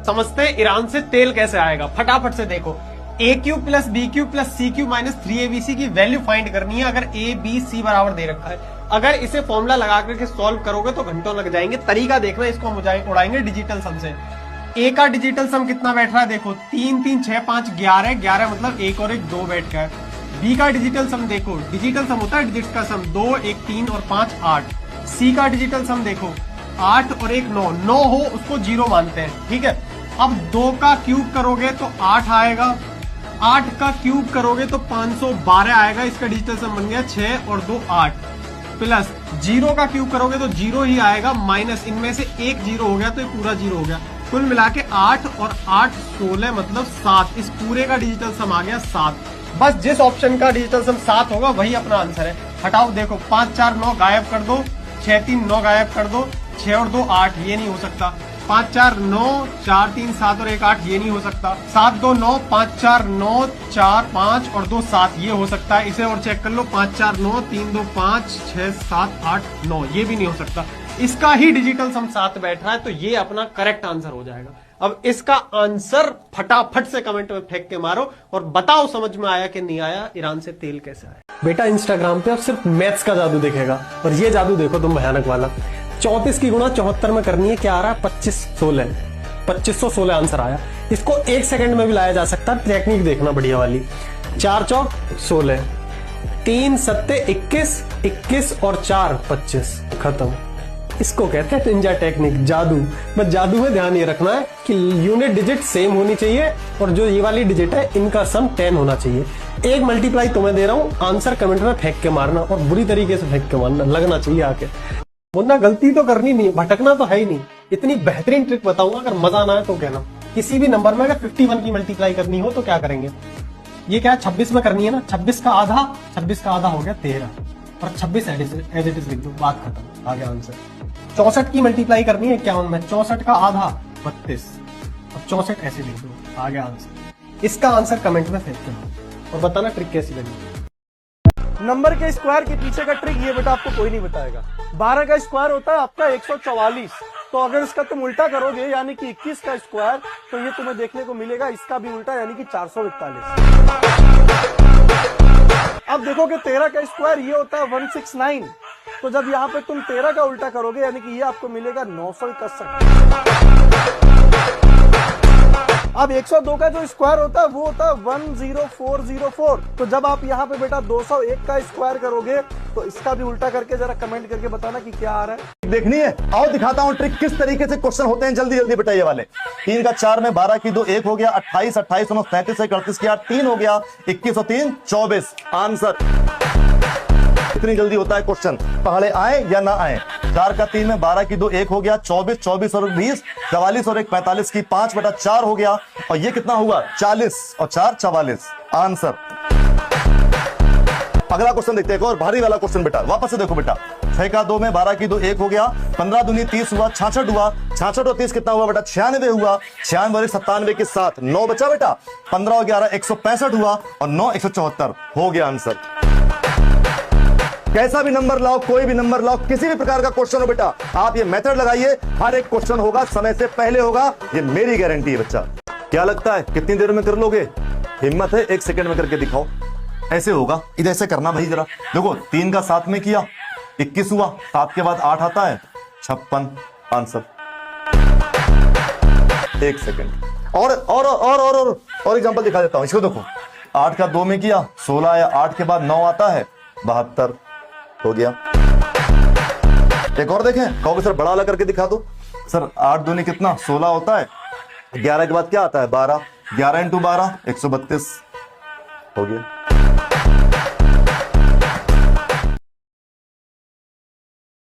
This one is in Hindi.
समझते हैं ईरान से तेल कैसे आएगा। फटाफट से देखो, A Q plus B Q plus C Q minus 3abc की वैल्यू फाइंड करनी है। अगर ए बी सी बराबर दे रखा है, अगर इसे फॉर्मूला लगा करके सॉल्व करोगे तो घंटों लग जाएंगे। तरीका देखना, इसको हम उड़ाएंगे डिजिटल सम से। ए का डिजिटल सम कितना बैठ रहा है देखो, 3 3 6 5 11, 11 मतलब 1 और 1 2 बैठ गया। बी का डिजिटल सम देखो, डिजिटल सम होता है डिजिट का सम, 2 1 3 और 5 8। सी का डिजिटल सम देखो, 8 और 1 9, 9 हो उसको 0 मानते हैं, ठीक है। अब 2 का क्यूब करोगे तो 8 आएगा, 8 का क्यूब करोगे तो 512 आएगा। इसका डिजिटल सम बन गया 6 और 2 8, प्लस 0 का क्यूब करोगे तो 0 ही आएगा, माइनस इनमें से एक 0 हो गया तो ये पूरा 0 हो गया। कुल मिला के 8 और 8 16 मतलब 7। इस पूरे का डिजिटल सम आ गया 7। बस जिस ऑप्शन का डिजिटल सम 7 होगा वही अपना आंसर है। हटाओ, देखो 5 4 9 गायब कर दो, 6 3 9 गायब कर दो, 6 और 2 8, ये नहीं हो सकता। 5 4 9, 4 3 7 और 1 8, ये नहीं हो सकता। 7 2 9, 5 4 9, 4 5 और 2 7, ये हो सकता है। इसे और चेक कर लो, 5 4 9, 3 2 5, 6 7 8 9, ये भी नहीं हो सकता। इसका ही डिजिटल सम 7 बैठ रहा है, तो ये अपना करेक्ट आंसर हो जाएगा। अब इसका आंसर फटाफट से कमेंट में फेंक के मारो और बताओ समझ में आया कि नहीं आया, ईरान से तेल कैसे आया। बेटा इंस्टाग्राम पे अब सिर्फ मैथ्स का जादू दिखेगा, और ये जादू देखो तुम भयानक वाला। 34 की गुणा 74 में करनी है, क्या आ रहा है 2516 आंसर आया। इसको 1 सेकंड में भी लाया जा सकता है, टेक्निक देखना बढ़िया वाली। 4 चौक 16, 3 सत्ते 21, 21 और 4 25, खत्म। इसको कहते हैं निंजा टेक्निक, जादू। बस जादू में ध्यान ये रखना है कि यूनिट डिजिट सेम होनी चाहिए, और जो ये वाली डिजिट है इनका सम 10 होना चाहिए। एक मल्टीप्लाई तुम्हें दे रहा हूं, आंसर कमेंट में फेंक के मारना, और बुरी तरीके से फेंक के मारना, लगना चाहिए आके। वरना गलती तो करनी नहीं, भटकना तो है ही नहीं। इतनी बेहतरीन ट्रिक बताऊंगा, अगर मजा ना आए तो कहना। किसी भी नंबर में अगर 51 की मल्टीप्लाई करनी हो तो क्या करेंगे, ये क्या 26 में करनी है ना, 26 का आधा हो गया 13, और 26 एज इट इज लिख दो, बात खत्म, आ गया आंसर। 64 की मल्टीप्लाई करनी है 51 में, 64 का आधा 32, और 64 ऐसे लिख दो, आ गया आंसर। इसका आंसर कमेंट में फेंक दो और बताना ट्रिक कैसी लगी। नंबर के स्क्वायर के पीछे का ट्रिक ये बेटा आपको कोई नहीं बताएगा। 12 का स्क्वायर होता है आपका 144, तो अगर इसका तुम उल्टा करोगे यानी कि 21 का स्क्वायर, तो ये तुम्हें देखने को मिलेगा इसका भी उल्टा, यानी कि 441। अब देखो कि 13 का स्क्वायर ये होता है 169, तो जब यहाँ पे तुम 13 का उल्टा करोगे यानी कि ये आपको मिलेगा 961। अब 102 का जो स्क्वायर होता है वो होता है 10404, तो जब आप यहाँ पे बेटा 201 का स्क्वायर करोगे तो इसका भी उल्टा करके जरा कमेंट करके बताना कि क्या आ रहा है। देखनी है, आओ दिखाता हूँ ट्रिक किस तरीके से क्वेश्चन होते हैं, जल्दी जल्दी बेटा। ये वाले 3 का 4 में 12 की 2 1 हो गया, 28 28 9 37 38 की 8 3 हो गया, 21 और 3 24 आंसर। इतनी जल्दी होता है क्वेश्चन, पहाड़े आए या ना आए। 4 का 3 में 12 की 2 1 हो गया, 24 24 और 20 44 और 1 45 की 5 बटा 4 हो गया, और ये कितना हुआ 40 और 4 44 आंसर। अगला क्वेश्चन देखते हैं, और भारी वाला क्वेश्चन बेटा, वापस से देखो बेटा। 6 का 2 में 12 की 2 1 हो गया, 15 दूनी 30 हुआ, 66 हुआ, 66 और 30 कितना हुआ बेटा 96 हुआ, 96 और 97 के साथ 9 बचा बेटा, 15 और 11 165 हुआ, और 9 174 हो गया आंसर। कैसा भी नंबर लाओ, कोई भी नंबर लाओ, किसी भी प्रकार का क्वेश्चन हो बेटा, आप ये मेथड लगाइए, हर एक क्वेश्चन होगा समय से पहले होगा, ये मेरी गारंटी है बच्चा। क्या लगता है कितनी देर में कर लोगे? हिम्मत है 1 सेकंड में करके दिखाओ। ऐसे होगा, इधर ऐसे करना भाई जरा। देखो 3 का 7 में किया 21 हुआ, 7 के बाद 8 आता है 56 आंसर। 1 सेकंड और एग्जांपल दिखा देता हूं, इसको देखो। 8 का 2 में किया 16 आया, 8 के बाद 9 आता है 72 हो गया। एक और देखें, कहोगे सर बड़ा अलग करके दिखा दो। सर 8 दूनी कितना 16 होता है, 11 के बाद क्या आता है 12, 11 × 12 132 हो गया।